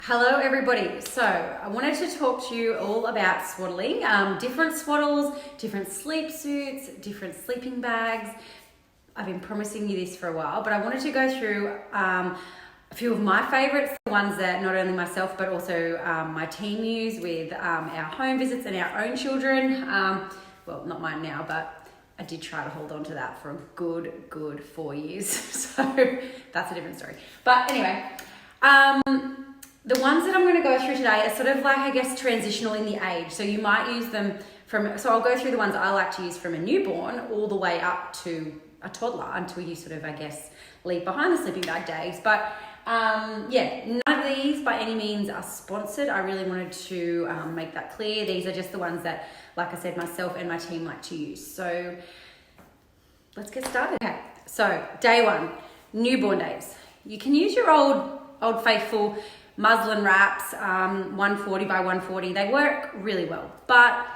Hello everybody. So I wanted to talk to you all about swaddling, different swaddles, different sleep suits, different sleeping bags. I've been promising you this for a while, but I wanted to go through a few of my favorites, the ones that not only myself but also my team use with our home visits and our own children. Well, not mine now, but I did try to hold on to that for a good 4 years. So that's a different story. But anyway, the ones that I'm going to go through today are sort of like, I guess, transitional in the age. So you might use them so I'll go through the ones I like to use from a newborn all the way up to a toddler until you sort of, I guess, leave behind the sleeping bag days. But yeah, none of these by any means are sponsored. I really wanted to make that clear. These are just the ones that, like I said, myself and my team like to use. So let's get started. Okay, so day one, newborn days. You can use your old faithful muslin wraps, 140 by 140. They work really well. But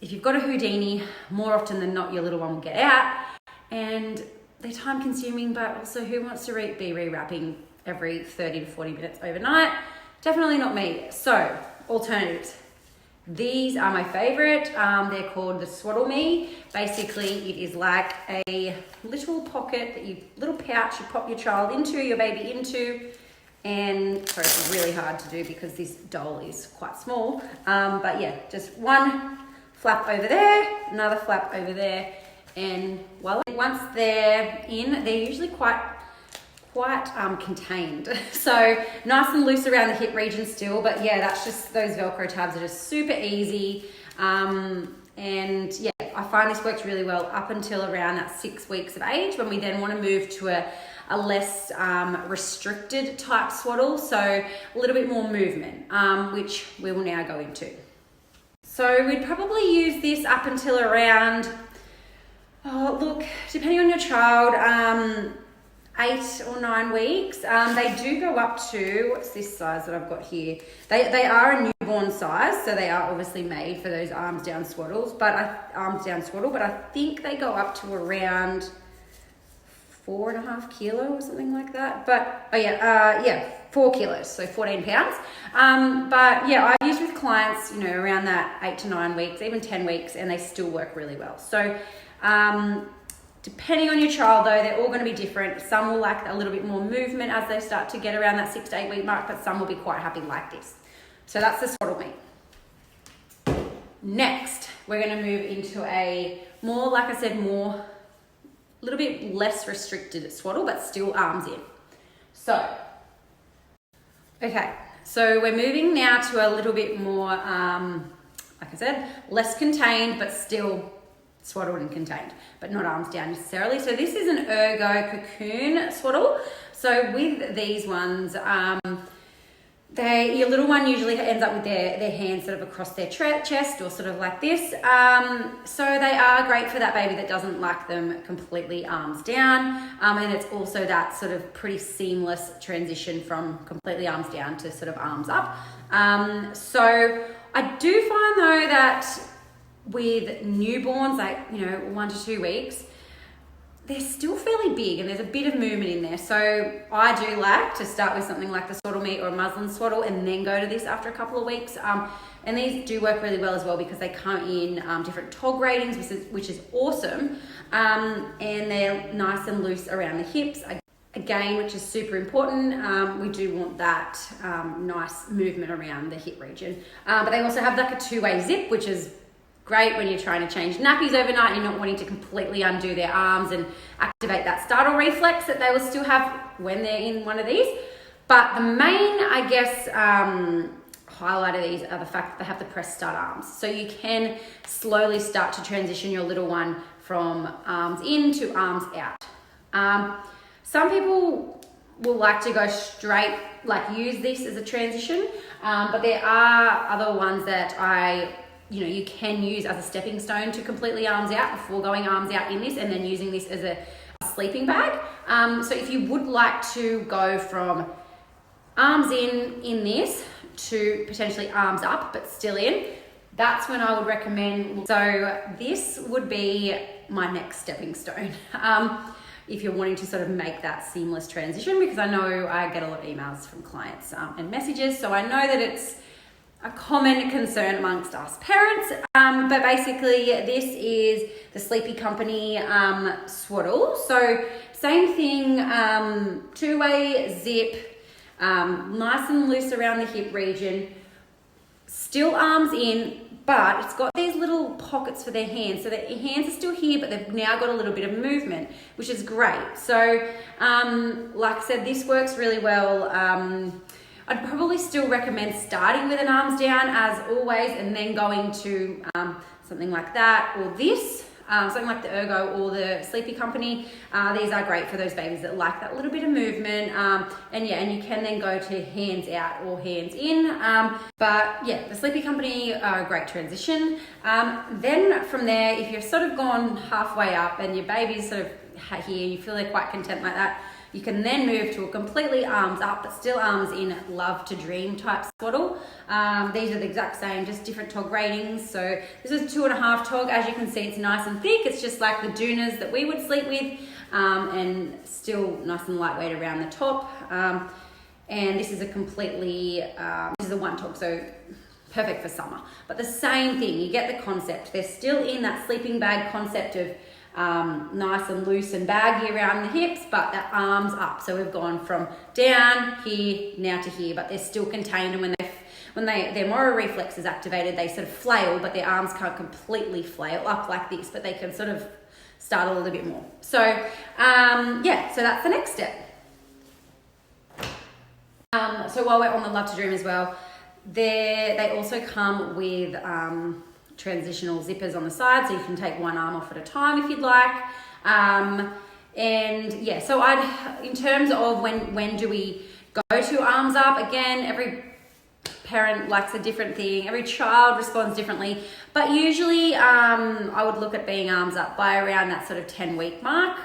if you've got a Houdini, more often than not, your little one will get out. And they're time consuming, but also who wants to be rewrapping every 30 to 40 minutes overnight? Definitely not me. So alternatives. These are my favorite. They're called the Swaddle Me. Basically, it is like a little pocket, little pouch you pop your child into, your baby into. And sorry, it's really hard to do because this doll is quite small. But yeah, just one flap over there, another flap over there, and voila. Once they're in, they're usually quite contained. So nice and loose around the hip region still, but yeah, that's just, those Velcro tabs are just super easy. And yeah, I find this works really well up until around that 6 weeks of age, when we then want to move to a less restricted type swaddle, so a little bit more movement, which we will now go into. So we'd probably use this up until around, depending on your child, 8 or 9 weeks. They do go up to, what's this size that I've got here? They are a newborn size, so they are obviously made for those arms down swaddle, but I think they go up to around 4.5 kilos or something like that. But 4 kilos, so 14 pounds. But yeah, I've used with clients, around that 8 to 9 weeks, even 10 weeks, and they still work really well. So depending on your child though, they're all going to be different. Some will like a little bit more movement as they start to get around that 6 to 8 week mark, but some will be quite happy like this. So that's the Swaddle Me. Next, we're going to move into a more, like I said, a little bit less restricted swaddle, but still arms in. So, okay, so we're moving now to a little bit more, like I said, less contained, but still swaddled and contained, but not arms down necessarily. So this is an ergo cocoon swaddle. So with these ones, your little one usually ends up with their hands sort of across their chest or sort of like this. So they are great for that baby that doesn't like them completely arms down. And it's also that sort of pretty seamless transition from completely arms down to sort of arms up. So I do find though that with newborns, like, 1 to 2 weeks, they're still fairly big and there's a bit of movement in there. So I do like to start with something like the Swaddle Me or a muslin swaddle and then go to this after a couple of weeks. And these do work really well as well because they come in different tog ratings, which is awesome. And they're nice and loose around the hips. Again, which is super important. We do want that nice movement around the hip region. But they also have like a 2-way zip, which is great when you're trying to change nappies overnight. You're not wanting to completely undo their arms and activate that startle reflex that they will still have when they're in one of these. But the main, I guess, highlight of these are the fact that they have the press start arms. So you can slowly start to transition your little one from arms in to arms out. Some people will like to go straight, like use this as a transition, but there are other ones that you can use as a stepping stone to completely arms out before going arms out in this and then using this as a sleeping bag. So if you would like to go from arms in this to potentially arms up but still in, that's when I would recommend. So this would be my next stepping stone. if you're wanting to sort of make that seamless transition, because I know I get a lot of emails from clients and messages, so I know that it's a common concern amongst us parents. But basically this is the Sleepy Company swaddle. So same thing, two-way zip, nice and loose around the hip region, still arms in, but it's got these little pockets for their hands. So their hands are still here, but they've now got a little bit of movement, which is great. So like I said, this works really well. I'd probably still recommend starting with an arms down as always, and then going to something like that, or this, something like the Ergo or the Sleepy Company. These are great for those babies that like that little bit of movement. And you can then go to hands out or hands in. But yeah, the Sleepy Company are a great transition. Then from there, if you've sort of gone halfway up and your baby's sort of here, you feel they're quite content like that, you can then move to a completely arms up, but still arms in, Love to Dream type swaddle. These are the exact same, just different TOG ratings. So this is 2.5 TOG. As you can see, it's nice and thick. It's just like the Doonas that we would sleep with, and still nice and lightweight around the top. And this is a completely, this is a 1 TOG, so perfect for summer. But the same thing, you get the concept. They're still in that sleeping bag concept of nice and loose and baggy around the hips, but the arms up. So we've gone from down here now to here, but they're still contained. And when their motor reflex is activated, they sort of flail, but their arms can't completely flail up like this, but they can sort of start a little bit more. So yeah, so that's the next step. So while we're on the Love to Dream as well, they also come with transitional zippers on the side, so you can take one arm off at a time if you'd like. And yeah, so in terms of when do we go to arms up, again, every parent likes a different thing, every child responds differently, but usually I would look at being arms up by around that sort of 10-week mark.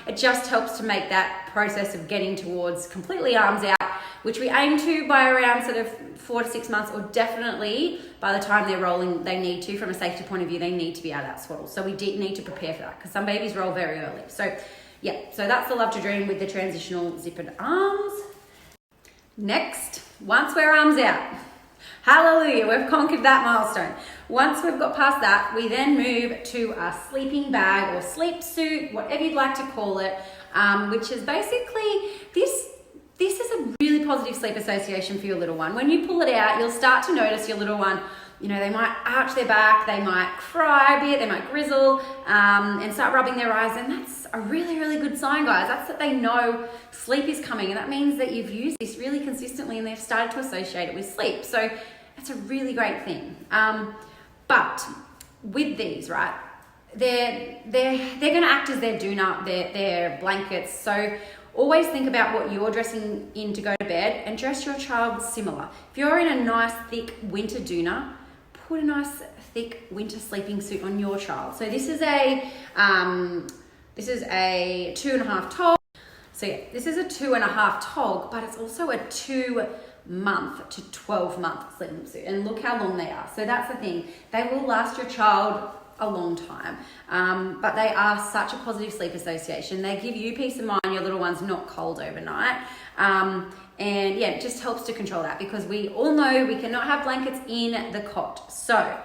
It just helps to make that process of getting towards completely arms out, which we aim to by around sort of 4 to 6 months, or definitely by the time they're rolling, they need to, from a safety point of view, they need to be out of that swaddle. So we need to prepare for that, because some babies roll very early. So yeah, so that's the Love to Dream with the transitional zippered arms. Next, once we're arms out, hallelujah, we've conquered that milestone. Once we've got past that, we then move to a sleeping bag or sleep suit, whatever you'd like to call it, which is basically this is a really positive sleep association for your little one. When you pull it out, you'll start to notice your little one, you know, they might arch their back, they might cry a bit, they might grizzle, and start rubbing their eyes. And that's a really, really good sign, guys. That's that they know sleep is coming. And that means that you've used this really consistently and they've started to associate it with sleep. So it's a really great thing. But with these, right, they're going to act as their doona, their blankets. So always think about what you're dressing in to go to bed and dress your child similar. If you're in a nice thick winter doona, put a nice thick winter sleeping suit on your child. So this is a 2.5 TOG. So yeah, this is a 2.5 TOG, but it's also a 2-month to 12-month sleeping suit. And look how long they are. So that's the thing. They will last your child a long time, but they are such a positive sleep association. They give you peace of mind, your little one's not cold overnight. And yeah, it just helps to control that, because we all know we cannot have blankets in the cot. So,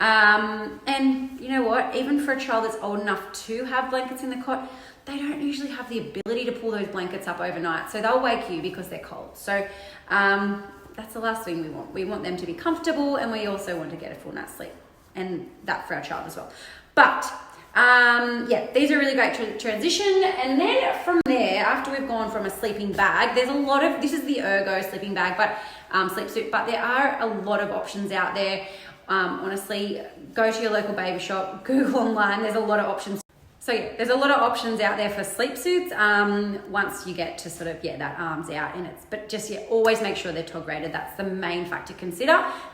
and you know what, even for a child that's old enough to have blankets in the cot, they don't usually have the ability to pull those blankets up overnight. So they'll wake you because they're cold. So that's the last thing we want. We want them to be comfortable, and we also want to get a full night's sleep, and that for our child as well. But yeah, these are a really great transition. And then from there, after we've gone from a sleeping bag, there's a lot of, this is the Ergo sleeping bag, but sleep suit, but there are a lot of options out there. Honestly, go to your local baby shop, Google online, there's a lot of options. So yeah, there's a lot of options out there for sleep suits once you get to sort of, yeah, that arms out in it. But just, yeah, always make sure they're TOG rated. That's the main factor to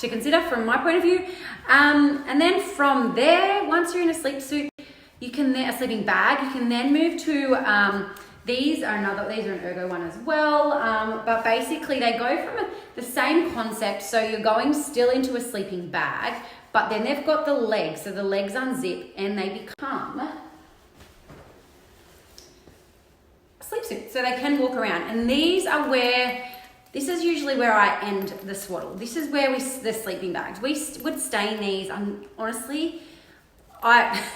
consider from my point of view. And then from there, once you're in a sleep suit, you can then, a sleeping bag, you can then move to, these are an Ergo one as well. But basically they go from the same concept. So you're going still into a sleeping bag, but then they've got the legs. So the legs unzip and they become sleep suit, so they can walk around. And this is usually where I end the swaddle. This is where the sleeping bags. We would stay in these. Honestly,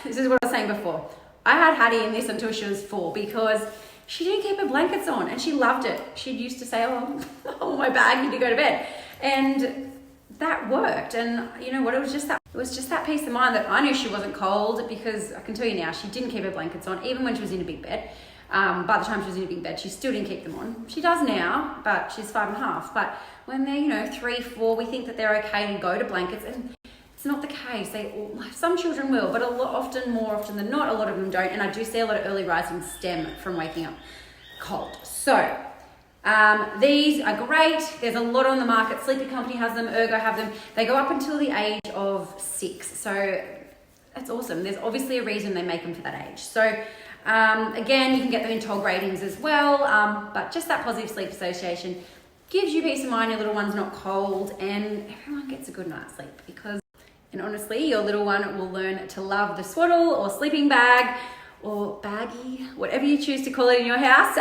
this is what I was saying before. I had Hattie in this until she was 4 because she didn't keep her blankets on and she loved it. She used to say, oh, my bag, need to go to bed. And that worked. And you know what? It was just that peace of mind that I knew she wasn't cold, because I can tell you now, she didn't keep her blankets on, even when she was in a big bed. By the time she was in a big bed, she still didn't keep them on. She does now, but she's 5.5. But when they're, 3, 4, we think that they're okay to go to blankets, and it's not the case. Some children will, but more often than not, a lot of them don't. And I do see a lot of early rising stem from waking up cold. So these are great. There's a lot on the market. Sleepy Company has them, Ergo have them. They go up until the age of 6. So that's awesome. There's obviously a reason they make them for that age. So again, you can get them in TOG ratings as well. But just that positive sleep association gives you peace of mind. Your little one's not cold, and everyone gets a good night's sleep, and honestly, your little one will learn to love the swaddle or sleeping bag or baggie, whatever you choose to call it in your house.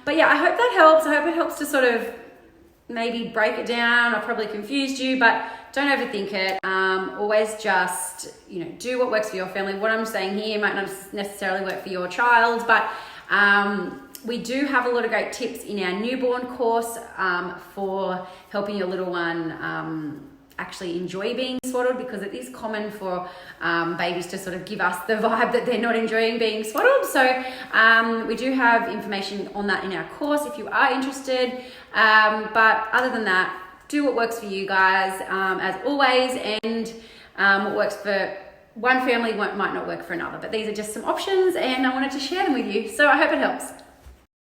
But yeah, I hope that helps. I hope it helps to sort of maybe break it down. I probably confused you, but don't overthink it. Always just, do what works for your family. What I'm saying here might not necessarily work for your child, but we do have a lot of great tips in our newborn course for helping your little one actually enjoy being swaddled, because it is common for babies to sort of give us the vibe that they're not enjoying being swaddled. So we do have information on that in our course if you are interested. But other than that, do what works for you guys, as always, and what works for one family might not work for another. But these are just some options, and I wanted to share them with you. So I hope it helps.